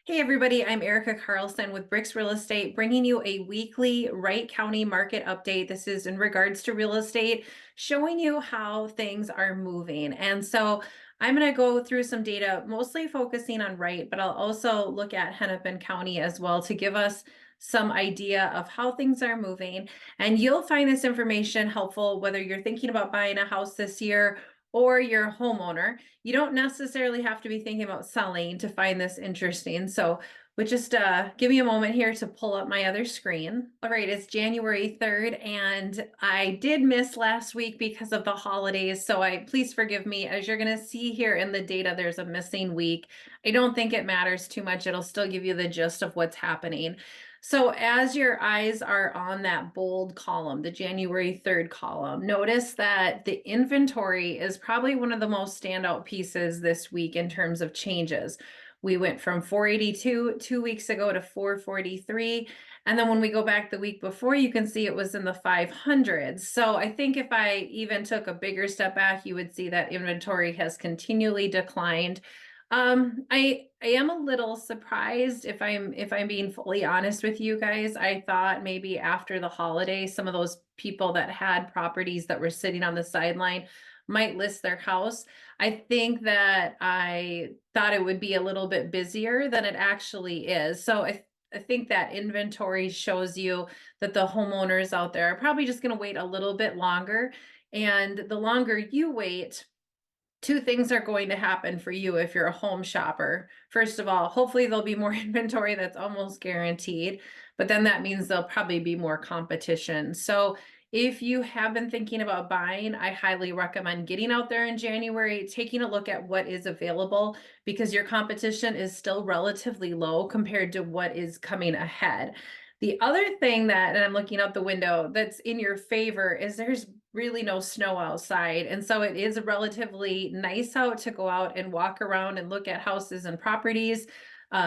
Hey everybody, I'm Erica Carlson with Bricks Real Estate, bringing you a weekly Wright County market update. This is in regards to real estate, showing you how things are moving. And so I'm going to go through some data, mostly focusing on Wright, but I'll also look at Hennepin County as well to give us some idea of how things are moving. And you'll find this information helpful whether you're thinking about buying a house this year or you're a homeowner. You don't necessarily have to be thinking about selling to find this interesting. So, but just give me a moment here to pull up my other screen. All right, it's January 3rd, and I did miss last week because of the holidays. So please forgive me. As you're going to see here in the data, there's a missing week. I don't think it matters too much. It'll still give you the gist of what's happening. So as your eyes are on that bold column, the January 3rd column, notice that the inventory is probably one of the most standout pieces this week in terms of changes. We went from 482 2 weeks ago to 443. And then when we go back the week before, you can see it was in the 500s. So I think if I even took a bigger step back, you would see that inventory has continually declined. I am a little surprised if I'm being fully honest with you guys. I thought maybe after the holiday, some of those people that had properties that were sitting on the sideline might list their house. I think that I thought it would be a little bit busier than it actually is. So I think that inventory shows you that the homeowners out there are probably just going to wait a little bit longer. And the longer you wait, two things are going to happen for you if you're a home shopper. First of all, hopefully there'll be more inventory, that's almost guaranteed, but then that means there'll probably be more competition. So if you have been thinking about buying, I highly recommend getting out there in January, taking a look at what is available, because your competition is still relatively low compared to what is coming ahead. The other thing that, and I'm looking out the window, that's in your favor is there's really no snow outside. And so it is relatively nice out to go out and walk around and look at houses and properties.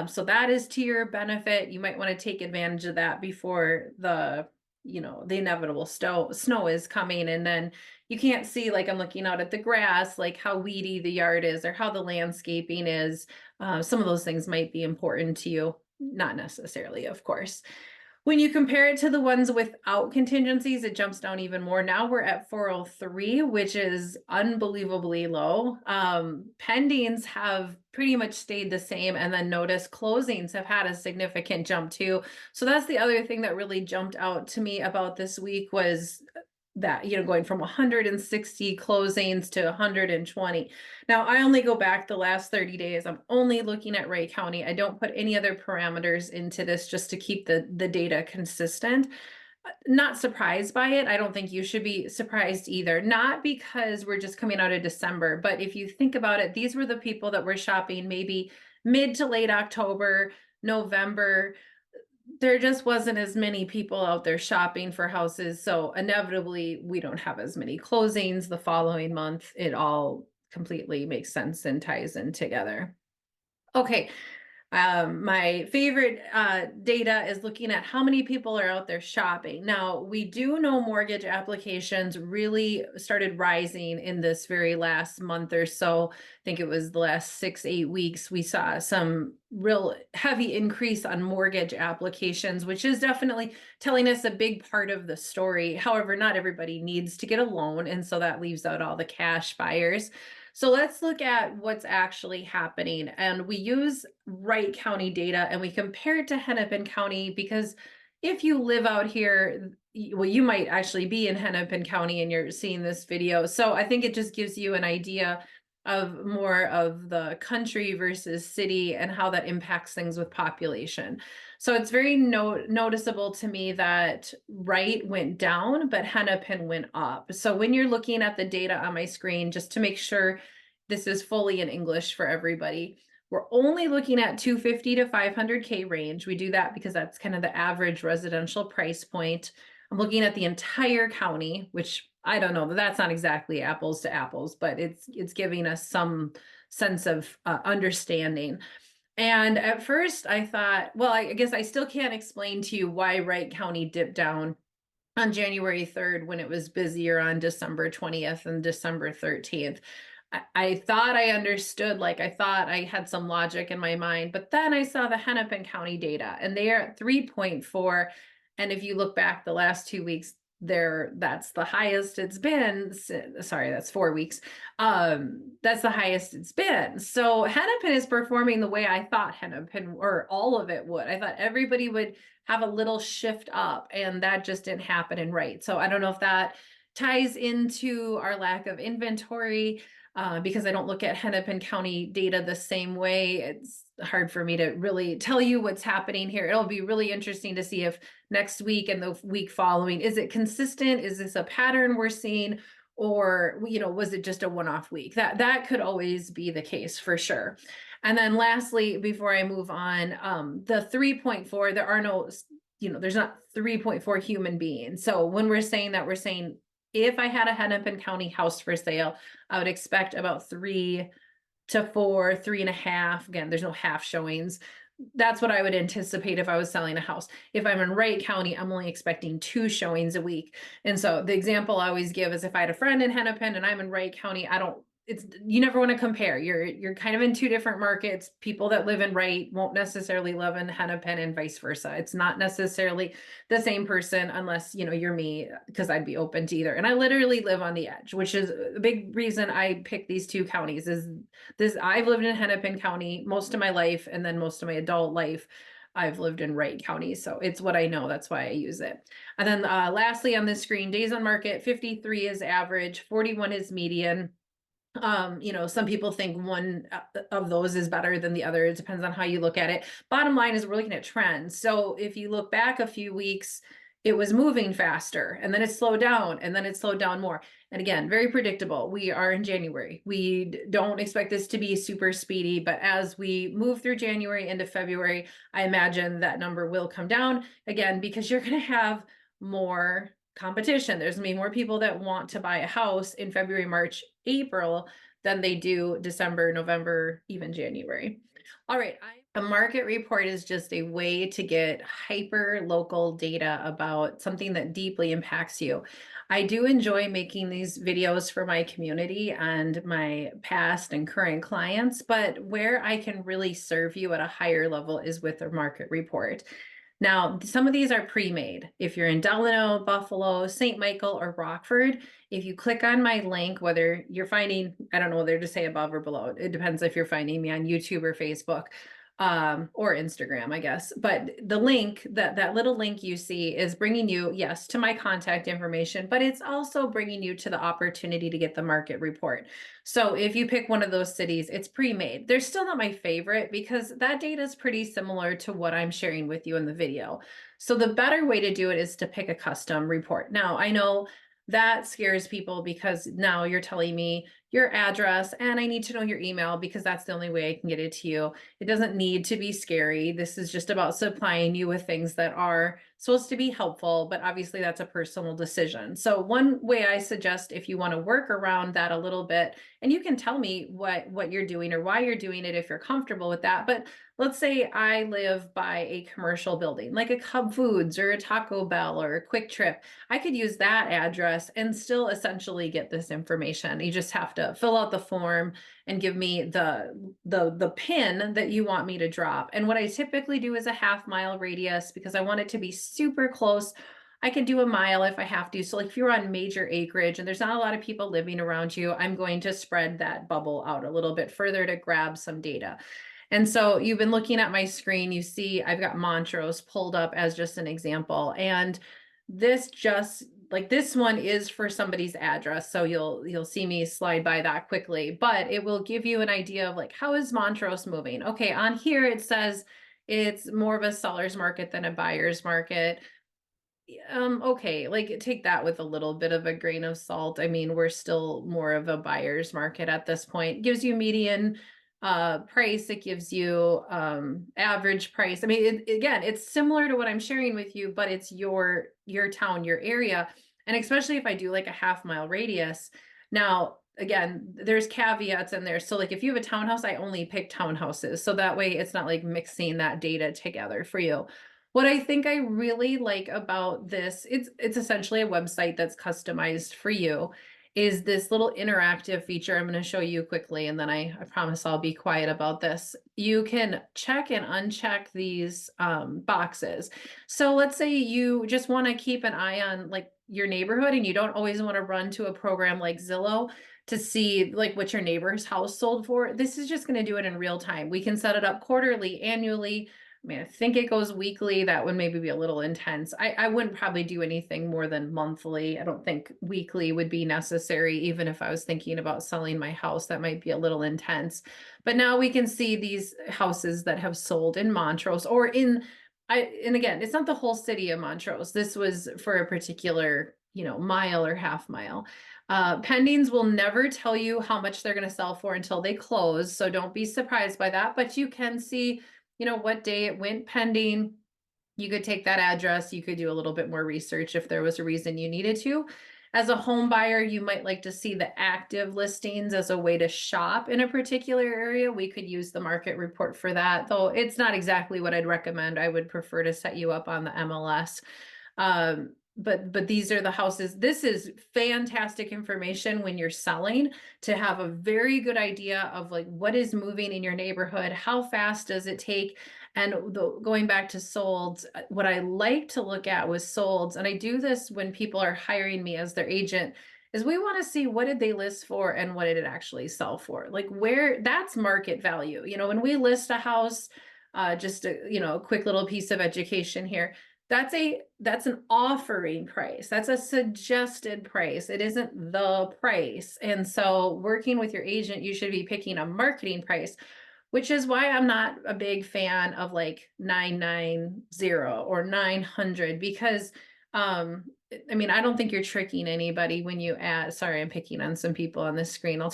So that is to your benefit. You might want to take advantage of that before the inevitable snow is coming. And then you can't see, like I'm looking out at the grass, like how weedy the yard is or how the landscaping is. Some of those things might be important to you. Not necessarily, of course. When you compare it to the ones without contingencies, it jumps down even more. Now we're at 403, which is unbelievably low. Pendings have pretty much stayed the same. And then notice closings have had a significant jump too. So that's the other thing that really jumped out to me about this week was that, going from 160 closings to 120. Now, I only go back the last 30 days. I'm only looking at Wright County. I don't put any other parameters into this just to keep the data consistent. Not surprised by it. I don't think you should be surprised either. Not because we're just coming out of December, but if you think about it, these were the people that were shopping maybe mid to late October, November. There just wasn't as many people out there shopping for houses. So inevitably, we don't have as many closings the following month. It all completely makes sense and ties in together. Okay, my favorite data is looking at how many people are out there shopping. Now, we do know mortgage applications really started rising in this very last month or so. I think it was the last 6-8 weeks. We saw some real heavy increase on mortgage applications, which is definitely telling us a big part of the story. However, not everybody needs to get a loan, and so that leaves out all the cash buyers. So let's look at what's actually happening. And we use Wright County data and we compare it to Hennepin County because if you live out here, well, you might actually be in Hennepin County and you're seeing this video. So I think it just gives you an idea of more of the country versus city and how that impacts things with population. So it's very noticeable to me that Wright went down, but Hennepin went up. So when you're looking at the data on my screen, just to make sure this is fully in English for everybody, we're only looking at 250 to 500K range. We do that because that's kind of the average residential price point. I'm looking at the entire county, which I don't know, that's not exactly apples to apples, but it's giving us some sense of understanding. And at first I thought, well, I guess I still can't explain to you why Wright County dipped down on January 3rd when it was busier on December 20th and December 13th. I thought I understood, like I thought I had some logic in my mind, but then I saw the Hennepin County data and they are at 3.4. And if you look back the last 2 weeks, that's the highest it's been. Sorry, that's 4 weeks. That's the highest it's been. So Hennepin is performing the way I thought Hennepin or all of it would. I thought everybody would have a little shift up, and that just didn't happen in Wright. So I don't know if that ties into our lack of inventory, because I don't look at Hennepin County data the same way. It's hard for me to really tell you what's happening here. It'll be really interesting to see if next week and the week following, is it consistent? Is this a pattern we're seeing? Or, was it just a one-off week? That could always be the case for sure. And then lastly, before I move on, the 3.4, there are no, there's not 3.4 human beings. So when we're saying that, we're saying if I had a Hennepin County house for sale, I would expect about 3 to 4, 3.5. Again, there's no half showings. That's what I would anticipate if I was selling a house. If I'm in Wright County, I'm only expecting 2 showings a week. And so the example I always give is if I had a friend in Hennepin and I'm in Wright County, you never want to compare. You're kind of in two different markets. People that live in Wright won't necessarily live in Hennepin and vice versa. It's not necessarily the same person unless, you're me, because I'd be open to either. And I literally live on the edge, which is a big reason I picked these two counties is this. I've lived in Hennepin County most of my life, and then most of my adult life I've lived in Wright County. So it's what I know. That's why I use it. And then lastly on this screen, days on market, 53 is average, 41 is median. Some people think one of those is better than the other. It depends on how you look at it. Bottom line is we're looking at trends. So if you look back a few weeks, it was moving faster and then it slowed down and then it slowed down more. And again, very predictable. We are in January. We don't expect this to be super speedy, but as we move through January into February, I imagine that number will come down again, because you're going to have more competition. There's gonna be more people that want to buy a house in February, March, April than they do December, November, even January. All right. A market report is just a way to get hyper local data about something that deeply impacts you. I do enjoy making these videos for my community and my past and current clients, but where I can really serve you at a higher level is with a market report. Now, some of these are pre-made. If you're in Delano, Buffalo, St. Michael, or Rockford, if you click on my link, whether you're finding, I don't know whether to say above or below, it depends if you're finding me on YouTube or Facebook, or Instagram, I guess. But the link, that little link you see is bringing you, yes, to my contact information, but it's also bringing you to the opportunity to get the market report. So if you pick one of those cities, it's pre-made. They're still not my favorite because that data is pretty similar to what I'm sharing with you in the video. So the better way to do it is to pick a custom report. Now, I know that scares people because now you're telling me your address and I need to know your email because that's the only way I can get it to you. It doesn't need to be scary. This is just about supplying you with things that are supposed to be helpful, but obviously that's a personal decision. So one way I suggest, if you want to work around that a little bit, and you can tell me what you're doing or why you're doing it if you're comfortable with that. But let's say I live by a commercial building, like a Cub Foods or a Taco Bell or a Quick Trip. I could use that address and still essentially get this information. You just have to fill out the form and give me the pin that you want me to drop. And what I typically do is a 1/2 mile radius because I want it to be super close. I can do a mile if I have to. So like if you're on major acreage and there's not a lot of people living around you, I'm going to spread that bubble out a little bit further to grab some data. And so you've been looking at my screen, you see I've got Montrose pulled up as just an example. And this one is for somebody's address. So you'll see me slide by that quickly, but it will give you an idea of like, how is Montrose moving? Okay, on here it says it's more of a seller's market than a buyer's market. Okay, like take that with a little bit of a grain of salt. I mean, we're still more of a buyer's market at this point. It gives you median price, it gives you average price. I mean, again, it's similar to what I'm sharing with you, but it's your town, your area. And especially if I do like a 1/2 mile radius. Now, again, there's caveats in there. So like if you have a townhouse, I only pick townhouses. So that way it's not like mixing that data together for you. What I think I really like about this, it's essentially a website that's customized for you. is this little interactive feature I'm going to show you quickly, and then I promise I'll be quiet about this. You can check and uncheck these boxes. So let's say you just want to keep an eye on like your neighborhood and you don't always want to run to a program like Zillow to see like what your neighbor's house sold for. This is just going to do it in real time. We can set it up quarterly, annually. I mean, I think it goes weekly. That would maybe be a little intense. I wouldn't probably do anything more than monthly. I don't think weekly would be necessary, even if I was thinking about selling my house. That might be a little intense. But now we can see these houses that have sold in Montrose or and again, it's not the whole city of Montrose. This was for a particular, mile or half mile. Pendings will never tell you how much they're going to sell for until they close. So don't be surprised by that. But you can see what day it went pending. You could take that address. You could do a little bit more research if there was a reason you needed to. As a home buyer, you might like to see the active listings as a way to shop in a particular area. We could use the market report for that, though it's not exactly what I'd recommend. I would prefer to set you up on the MLS. But these are the houses. This is fantastic information when you're selling to have a very good idea of like what is moving in your neighborhood, how fast does it take, and going back to solds, what I like to look at was solds, and I do this when people are hiring me as their agent, is we want to see what did they list for and what did it actually sell for, like where that's market value. When we list a house, just a quick little piece of education here. That's an offering price. That's a suggested price. It isn't the price. And so working with your agent, you should be picking a marketing price, which is why I'm not a big fan of like 990 or 900 because I mean, I don't think you're tricking anybody when you add, sorry, I'm picking on some people on this screen. I'll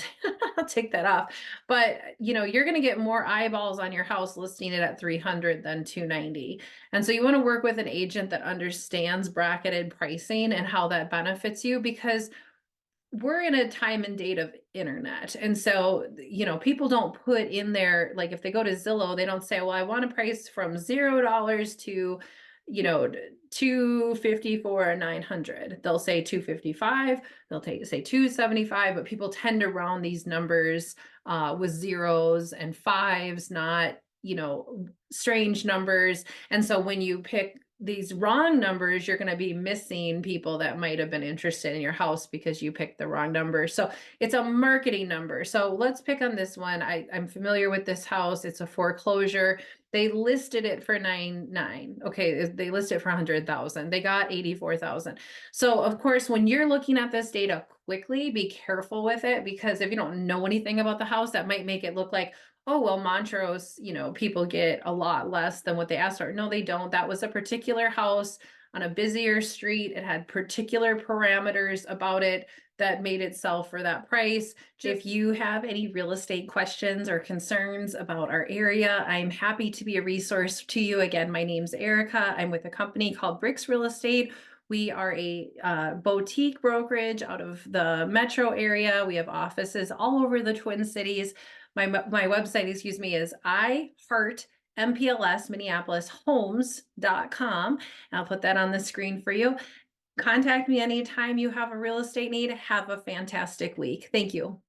take that off. But, you're going to get more eyeballs on your house listing it at 300 than 290. And so you want to work with an agent that understands bracketed pricing and how that benefits you because we're in a time and date of internet. And so, people don't put in there, like if they go to Zillow, they don't say, well, I want a price from $0 to, 254 or 900. They'll say 255, they'll say 275, but people tend to round these numbers with zeros and fives, not, strange numbers. And so when you pick these wrong numbers, you're going to be missing people that might have been interested in your house because you picked the wrong number. So it's a marketing number. So let's pick on this one. I'm familiar with this house. It's a foreclosure. They listed it for 99. Okay, they listed it for 100,000. They got 84,000. So of course, when you're looking at this data quickly, be careful with it because if you don't know anything about the house, that might make it look like, oh, well, Montrose, people get a lot less than what they asked for. No, they don't. That was a particular house on a busier street. It had particular parameters about it that made it sell for that price. If you have any real estate questions or concerns about our area, I'm happy to be a resource to you. Again, my name's Erica. I'm with a company called Bricks Real Estate. We are a boutique brokerage out of the metro area. We have offices all over the Twin Cities. My website, excuse me, is iHeartMinneapolisHomes.com. I'll put that on the screen for you. Contact me anytime you have a real estate need. Have a fantastic week. Thank you.